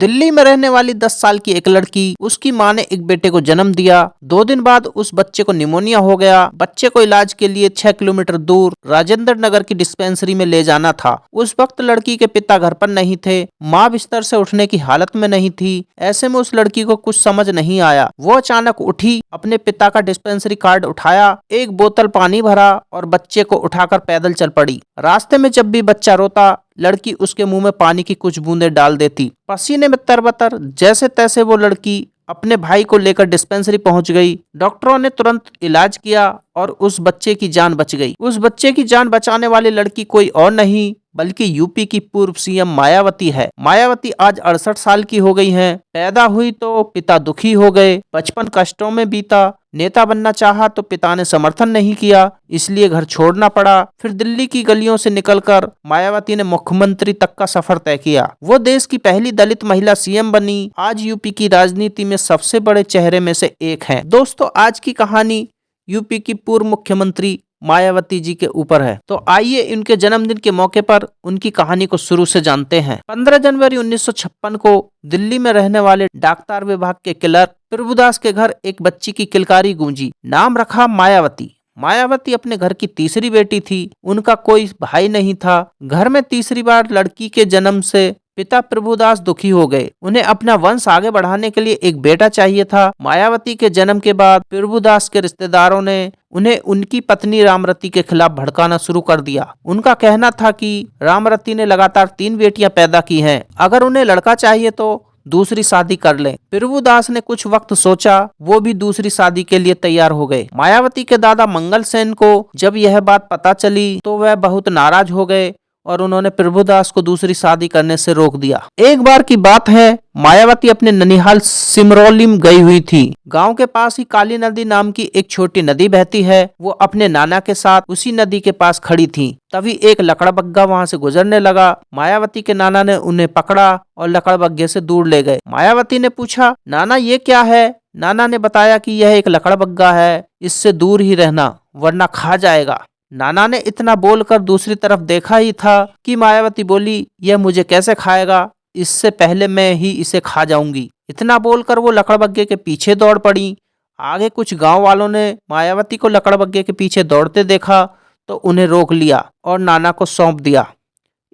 दिल्ली में रहने वाली 10 साल की एक लड़की, उसकी मां ने एक बेटे को जन्म दिया। 2 दिन बाद उस बच्चे को निमोनिया हो गया। बच्चे को इलाज के लिए 6 किलोमीटर दूर राजेंद्र नगर की डिस्पेंसरी में ले जाना था। उस वक्त लड़की के पिता घर पर नहीं थे। माँ बिस्तर से उठने की हालत में नहीं थी। ऐसे में उस लड़की को कुछ समझ नहीं आया। वो अचानक उठी, अपने पिता का डिस्पेंसरी कार्ड उठाया, एक बोतल पानी भरा और बच्चे को उठाकर पैदल चल पड़ी। रास्ते में जब भी बच्चा रोता, लड़की उसके मुंह में पानी की कुछ बूंदें डाल देती। पसीने में तरबतर जैसे तैसे वो लड़की अपने भाई को लेकर डिस्पेंसरी पहुंच गई। डॉक्टरों ने तुरंत इलाज किया और उस बच्चे की जान बच गई। उस बच्चे की जान बचाने वाली लड़की कोई और नहीं बल्कि यूपी की पूर्व सीएम मायावती है। मायावती आज 68 साल की हो गई हैं। पैदा हुई तो पिता दुखी हो गए, बचपन कष्टों में बीता। नेता बनना चाहा तो पिता ने समर्थन नहीं किया, इसलिए घर छोड़ना पड़ा। फिर दिल्ली की गलियों से निकलकर मायावती ने मुख्यमंत्री तक का सफर तय किया। वो देश की पहली दलित महिला सीएम बनी। आज यूपी की राजनीति में सबसे बड़े चेहरे में से एक हैं। दोस्तों, आज की कहानी यूपी की पूर्व मुख्यमंत्री मायावती जी के ऊपर है। तो आइए इनके जन्मदिन के मौके पर उनकी कहानी को शुरू से जानते हैं। 15 जनवरी 1956 को दिल्ली में रहने वाले डाकतार विभाग के क्लर्क प्रभुदास के घर एक बच्ची की किलकारी गूंजी। नाम रखा मायावती। मायावती अपने घर की तीसरी बेटी थी। उनका कोई भाई नहीं था। घर में तीसरी बार लड़की के जन्म से पिता प्रभुदास दुखी हो गए। उन्हें अपना वंश आगे बढ़ाने के लिए एक बेटा चाहिए था। मायावती के जन्म के बाद प्रभुदास के रिश्तेदारों ने उन्हें उनकी पत्नी रामरती के खिलाफ भड़काना शुरू कर दिया। उनका कहना था कि रामरती ने लगातार 3 बेटियां पैदा की हैं। अगर उन्हें लड़का चाहिए तो दूसरी शादी कर लें। प्रभुदास ने कुछ वक्त सोचा, वो भी दूसरी शादी के लिए तैयार हो गए। मायावती के दादा मंगल सेन को जब यह बात पता चली तो वह बहुत नाराज हो गए और उन्होंने प्रभुदास को दूसरी शादी करने से रोक दिया। एक बार की बात है, मायावती अपने ननिहाल सिमरौली में गई हुई थी। गांव के पास ही काली नदी नाम की एक छोटी नदी बहती है। वो अपने नाना के साथ उसी नदी के पास खड़ी थी। तभी एक लकड़बग्गा वहां से गुजरने लगा। मायावती के नाना ने उन्हें पकड़ा और लकड़बग्गे से दूर ले गए। मायावती ने पूछा, नाना ये क्या है? नाना ने बताया कि यह एक लकड़बग्गा है, इससे दूर ही रहना वरना खा जाएगा। नाना ने इतना बोलकर दूसरी तरफ देखा ही था कि मायावती बोली, यह मुझे कैसे खाएगा? इससे पहले मैं ही इसे खा जाऊंगी। इतना बोलकर वो लकड़बग्गे के पीछे दौड़ पड़ी। आगे कुछ गांव वालों ने मायावती को लकड़बग्गे के पीछे दौड़ते देखा तो उन्हें रोक लिया और नाना को सौंप दिया।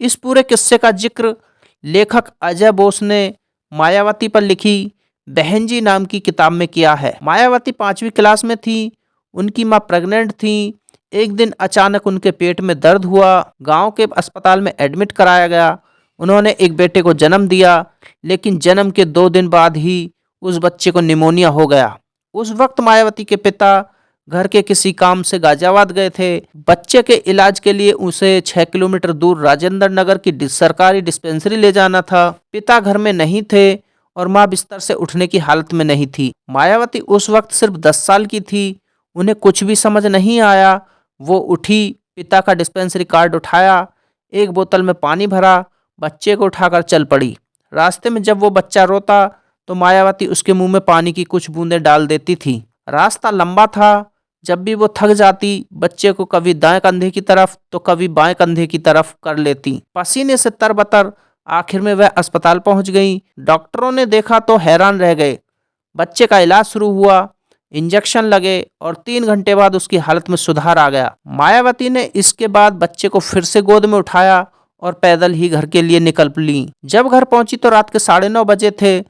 इस पूरे किस्से का जिक्र लेखक अजय बोस ने मायावती पर लिखी बहन जी नाम की किताब में किया है। मायावती 5वीं क्लास में थी। उनकी माँ प्रेग्नेंट थी। एक दिन अचानक उनके पेट में दर्द हुआ। गांव के अस्पताल में एडमिट कराया गया। उन्होंने एक बेटे को जन्म दिया, लेकिन जन्म के 2 दिन बाद ही उस बच्चे को निमोनिया हो गया। उस वक्त मायावती के पिता घर के किसी काम से गाजियाबाद गए थे। बच्चे के इलाज के लिए उसे 6 किलोमीटर दूर राजेंद्र नगर की सरकारी डिस्पेंसरी ले जाना था। पिता घर में नहीं थे और माँ बिस्तर से उठने की हालत में नहीं थी। मायावती उस वक्त सिर्फ 10 साल की थी। उन्हें कुछ भी समझ नहीं आया। वो उठी, पिता का डिस्पेंसरी कार्ड उठाया, एक बोतल में पानी भरा, बच्चे को उठाकर चल पड़ी। रास्ते में जब वो बच्चा रोता तो मायावती उसके मुंह में पानी की कुछ बूंदें डाल देती थी। रास्ता लंबा था। जब भी वो थक जाती, बच्चे को कभी दाएं कंधे की तरफ तो कभी बाएं कंधे की तरफ कर लेती। पसीने से तरबतर आखिर में वह अस्पताल पहुंच गई। डॉक्टरों ने देखा तो हैरान रह गए। बच्चे का इलाज शुरू हुआ, इंजेक्शन लगे और 3 घंटे बाद उसकी हालत में सुधार आ गया। मायावती ने इसके बाद बच्चे को फिर से गोद में उठाया और पैदल ही घर के लिए निकल ली। जब घर पहुंची तो रात के 9:30 बजे थे।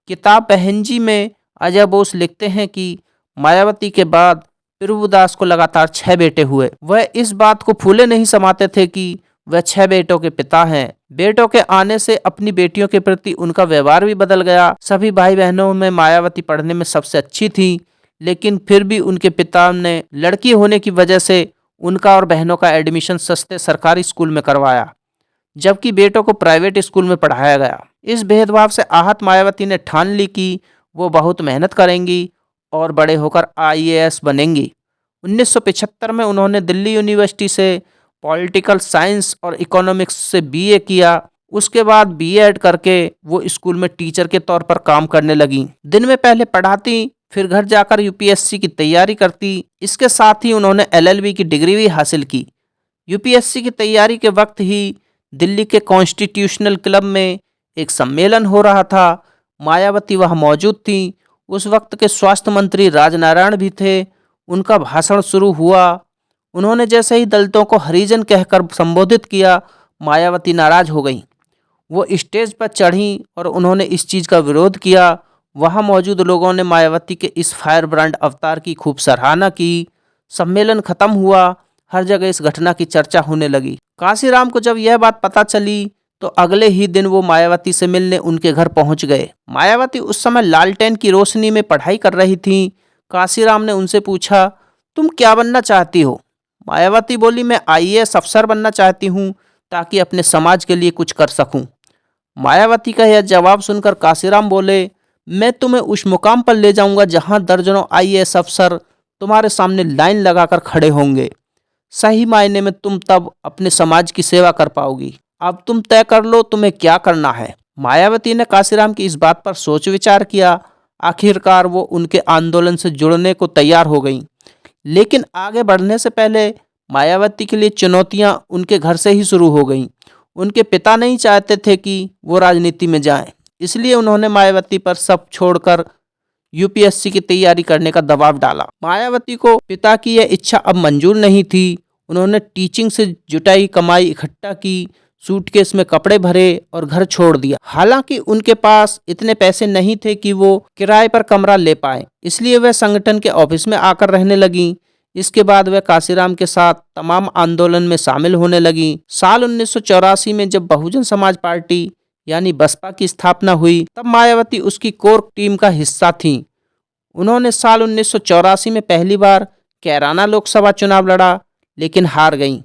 किताब बहनजी में अजय बोस लिखते हैं कि मायावती के बाद प्रभुदास को लगातार 6 बेटे हुए। वह इस बात को फूले नहीं समाते थे कि वह 6 बेटों के पिता हैं। बेटों के आने से अपनी बेटियों के प्रति उनका व्यवहार भी बदल गया। सभी भाई बहनों में मायावती पढ़ने में सबसे अच्छी थी, लेकिन फिर भी उनके पिता ने लड़की होने की वजह से उनका और बहनों का एडमिशन सस्ते सरकारी स्कूल में करवाया, जबकि बेटों को प्राइवेट स्कूल में पढ़ाया गया। इस भेदभाव से आहत मायावती ने ठान ली कि वो बहुत मेहनत करेंगी और बड़े होकर IAS बनेंगी। 1975 में उन्होंने दिल्ली यूनिवर्सिटी से पॉलिटिकल साइंस और इकोनॉमिक्स से BA किया। उसके बाद BEd करके वो स्कूल में टीचर के तौर पर काम करने लगी। दिन में पहले पढ़ाती, फिर घर जाकर UPSC की तैयारी करती। इसके साथ ही उन्होंने LLB की डिग्री भी हासिल की। UPSC की तैयारी के वक्त ही दिल्ली के कॉन्स्टिट्यूशनल क्लब में एक सम्मेलन हो रहा था। मायावती वहां मौजूद थी। उस वक्त के स्वास्थ्य मंत्री राजनारायण भी थे। उनका भाषण शुरू हुआ। उन्होंने जैसे ही दलितों को हरिजन कहकर संबोधित किया, मायावती नाराज हो गईं। वो स्टेज पर चढ़ीं और उन्होंने इस चीज़ का विरोध किया। वहां मौजूद लोगों ने मायावती के इस फायर ब्रांड अवतार की खूब सराहना की। सम्मेलन खत्म हुआ। हर जगह इस घटना की चर्चा होने लगी। काशीराम को जब यह बात पता चली तो अगले ही दिन वो मायावती से मिलने उनके घर पहुंच गए। मायावती उस समय लालटेन की रोशनी में पढ़ाई कर रही थीं। काशीराम ने उनसे पूछा, तुम क्या बनना चाहती हो? मायावती बोली, मैं आईएएस अफसर बनना चाहती हूँ ताकि अपने समाज के लिए कुछ कर सकूं। मायावती का यह जवाब सुनकर काशीराम बोले, मैं तुम्हें उस मुकाम पर ले जाऊंगा जहां दर्जनों आईएएस अफसर तुम्हारे सामने लाइन लगाकर खड़े होंगे। सही मायने में तुम तब अपने समाज की सेवा कर पाओगी। अब तुम तय कर लो तुम्हें क्या करना है। मायावती ने काशीराम की इस बात पर सोच विचार किया। आखिरकार वो उनके आंदोलन से जुड़ने को तैयार हो गईं। लेकिन आगे बढ़ने से पहले मायावती के लिए चुनौतियां उनके घर से ही शुरू हो गईं। उनके पिता नहीं चाहते थे कि वो राजनीति में जाएं, इसलिए उन्होंने मायावती पर सब छोड़कर यूपीएससी की तैयारी करने का दबाव डाला। मायावती को पिता की यह इच्छा अब मंजूर नहीं थी। उन्होंने टीचिंग से जुटाई कमाई इकट्ठा की, सूटकेस में कपड़े भरे और घर छोड़ दिया। हालांकि उनके पास इतने पैसे नहीं थे कि वो किराए पर कमरा ले पाए, इसलिए वह संगठन के ऑफिस में आकर रहने लगी। इसके बाद वह काशीराम के साथ तमाम आंदोलन में शामिल होने लगी। साल 1984 में जब बहुजन समाज पार्टी यानी बसपा की स्थापना हुई, तब मायावती उसकी कोर टीम का हिस्सा थीं। उन्होंने साल 1984 में पहली बार कैराना लोकसभा चुनाव लड़ा, लेकिन हार गईं।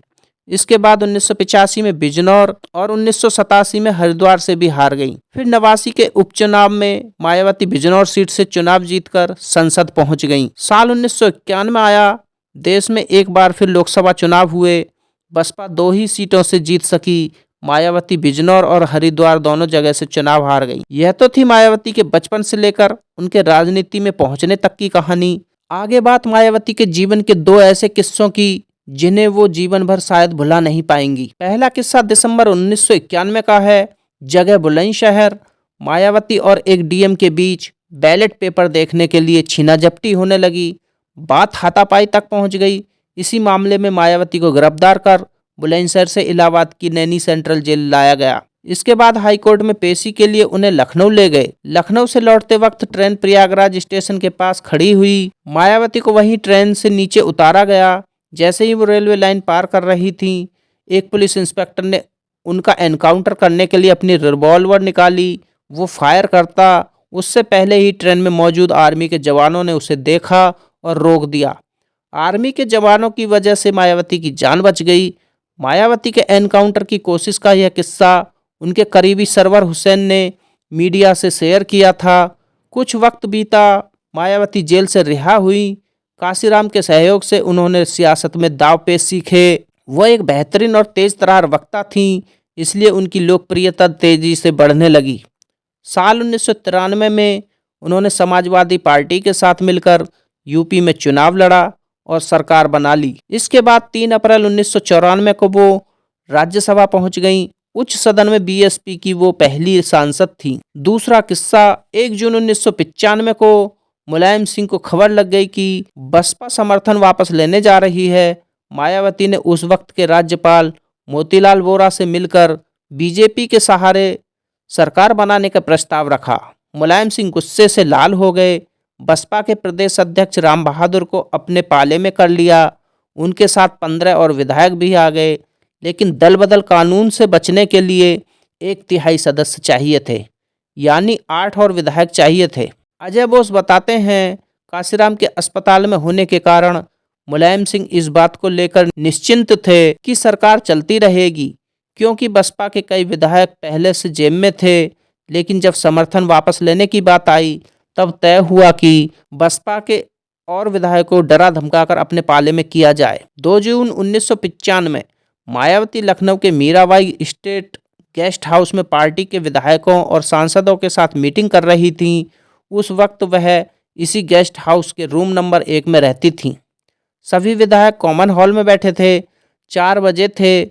इसके बाद 1985 में बिजनौर और 1987 में हरिद्वार से भी हार गईं। फिर 89 के उपचुनाव में मायावती बिजनौर सीट से चुनाव जीतकर संसद पहुंच गईं। साल 1991 आया। देश में एक बार फिर लोकसभा चुनाव हुए। बसपा 2 ही सीटों से जीत सकी। मायावती बिजनौर और हरिद्वार दोनों जगह से चुनाव हार गई। यह तो थी मायावती के बचपन से लेकर उनके राजनीति में पहुंचने तक की कहानी। आगे बात मायावती के जीवन के 2 ऐसे किस्सों की जिन्हें वो जीवन भर शायद भुला नहीं पाएंगी। पहला किस्सा दिसंबर 1991 का है। जगह बुलंदशहर। मायावती और एक डीएम के बीच बैलेट पेपर देखने के लिए छीना झपटी होने लगी। बात हाथापाई तक पहुंच गई। इसी मामले में मायावती को गिरफ्तार कर बुलंदशहर से इलाहाबाद की नैनी सेंट्रल जेल लाया गया। इसके बाद हाईकोर्ट में पेशी के लिए उन्हें लखनऊ ले गए। लखनऊ से लौटते वक्त ट्रेन प्रयागराज स्टेशन के पास खड़ी हुई। मायावती को वहीं ट्रेन से नीचे उतारा गया। जैसे ही वो रेलवे लाइन पार कर रही थी, एक पुलिस इंस्पेक्टर ने उनका एनकाउंटर करने के लिए अपनी रिवॉल्वर निकाली। वो फायर करता उससे पहले ही ट्रेन में मौजूद आर्मी के जवानों ने उसे देखा और रोक दिया। आर्मी के जवानों की वजह से मायावती की जान बच गई। मायावती के एनकाउंटर की कोशिश का यह किस्सा उनके करीबी सरवर हुसैन ने मीडिया से शेयर किया था। कुछ वक्त बीता, मायावती जेल से रिहा हुई। काशीराम के सहयोग से उन्होंने सियासत में दांव पेच सीखे। वह एक बेहतरीन और तेज तर्रार वक्ता थीं, इसलिए उनकी लोकप्रियता तेजी से बढ़ने लगी। साल 1993 में उन्होंने समाजवादी पार्टी के साथ मिलकर यूपी में चुनाव लड़ा और सरकार बना ली। इसके बाद 3 अप्रैल 1994 को वो राज्यसभा पहुंच गईं। उच्च सदन में बीएसपी की वो पहली सांसद थी। दूसरा किस्सा, 1 जून 1995 को मुलायम सिंह को खबर लग गई कि बसपा समर्थन वापस लेने जा रही है। मायावती ने उस वक्त के राज्यपाल मोतीलाल वोरा से मिलकर बीजेपी के सहारे सरकार बनाने का प्रस्ताव रखा। मुलायम सिंह गुस्से से लाल हो गए। बसपा के प्रदेश अध्यक्ष राम बहादुर को अपने पाले में कर लिया। उनके साथ 15 और विधायक भी आ गए, लेकिन दल बदल कानून से बचने के लिए 1/3 सदस्य चाहिए थे, यानी 8 और विधायक चाहिए थे। अजय बोस बताते हैं, काशीराम के अस्पताल में होने के कारण मुलायम सिंह इस बात को लेकर निश्चिंत थे कि सरकार चलती रहेगी, क्योंकि बसपा के कई विधायक पहले से जेब में थे। लेकिन जब समर्थन वापस लेने की बात आई, तब तय हुआ कि बसपा के और विधायकों को डरा धमकाकर अपने पाले में किया जाए। 2 जून 1995 मायावती लखनऊ के मीराबाई स्टेट गेस्ट हाउस में पार्टी के विधायकों और सांसदों के साथ मीटिंग कर रही थीं। उस वक्त वह इसी गेस्ट हाउस के रूम नंबर 1 में रहती थीं। सभी विधायक कॉमन हॉल में बैठे थे। 4 बजे थे।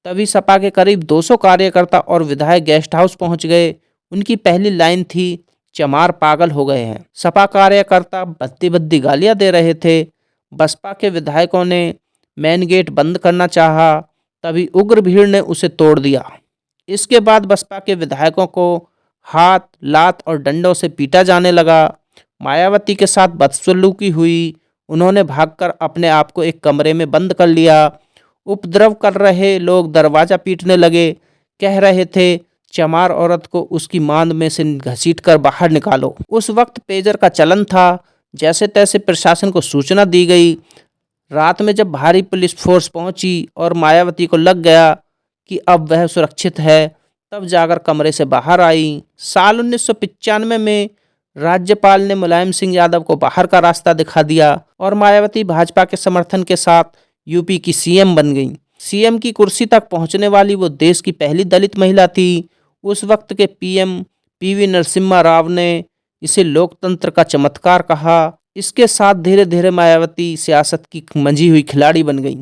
तभी सपा के करीब 200 कार्यकर्ता और विधायक गेस्ट हाउस पहुंच गए। उनकी पहली लाइन थी, चमार पागल हो गए हैं। सपा कार्यकर्ता बद्दी बद्दी गालियां दे रहे थे। बसपा के विधायकों ने मेन गेट बंद करना चाहा, तभी उग्र भीड़ ने उसे तोड़ दिया। इसके बाद बसपा के विधायकों को हाथ, लात और डंडों से पीटा जाने लगा। मायावती के साथ बदसलूकी हुई। उन्होंने भागकर अपने आप को एक कमरे में बंद कर लिया। उपद्रव कर रहे लोग दरवाजा पीटने लगे, कह रहे थे चमार औरत को उसकी मांद में से घसीटकर बाहर निकालो। उस वक्त पेजर का चलन था। जैसे तैसे प्रशासन को सूचना दी गई। रात में जब भारी पुलिस फोर्स पहुंची और मायावती को लग गया कि अब वह सुरक्षित है, तब जाकर कमरे से बाहर आई। साल 1995 में राज्यपाल ने मुलायम सिंह यादव को बाहर का रास्ता दिखा दिया और मायावती भाजपा के समर्थन के साथ यूपी की सीएम बन गई। सीएम की कुर्सी तक पहुंचने वाली वो देश की पहली दलित महिला थी। उस वक्त के पीएम पीवी नरसिम्हा राव ने इसे लोकतंत्र का चमत्कार कहा। इसके साथ धीरे धीरे मायावती सियासत की मंझी हुई खिलाड़ी बन गई।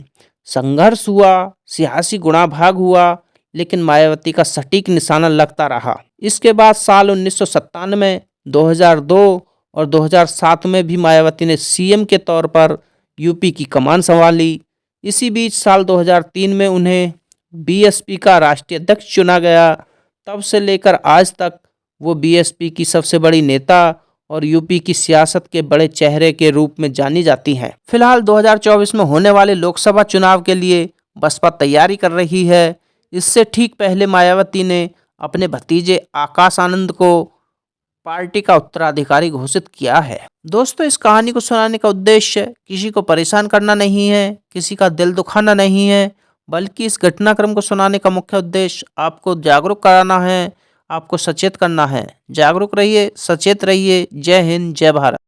संघर्ष हुआ, सियासी गुणा भाग हुआ, लेकिन मायावती का सटीक निशाना लगता रहा। इसके बाद साल 1997, 2002 और 2007 में भी मायावती ने सीएम के तौर पर यूपी की कमान संभाली। इसी बीच साल 2003 में उन्हें बीएसपी का राष्ट्रीय अध्यक्ष चुना गया। तब से लेकर आज तक वो बीएसपी की सबसे बड़ी नेता और यूपी की सियासत के बड़े चेहरे के रूप में जानी जाती हैं। फिलहाल 2024 में होने वाले लोकसभा चुनाव के लिए बसपा तैयारी कर रही है। इससे ठीक पहले मायावती ने अपने भतीजे आकाश आनंद को पार्टी का उत्तराधिकारी घोषित किया है। दोस्तों, इस कहानी को सुनाने का उद्देश्य किसी को परेशान करना नहीं है, किसी का दिल दुखाना नहीं है, बल्कि इस घटनाक्रम को सुनाने का मुख्य उद्देश्य आपको जागरूक कराना है, आपको सचेत करना है। जागरूक रहिए, सचेत रहिए। जय हिंद, जय भारत।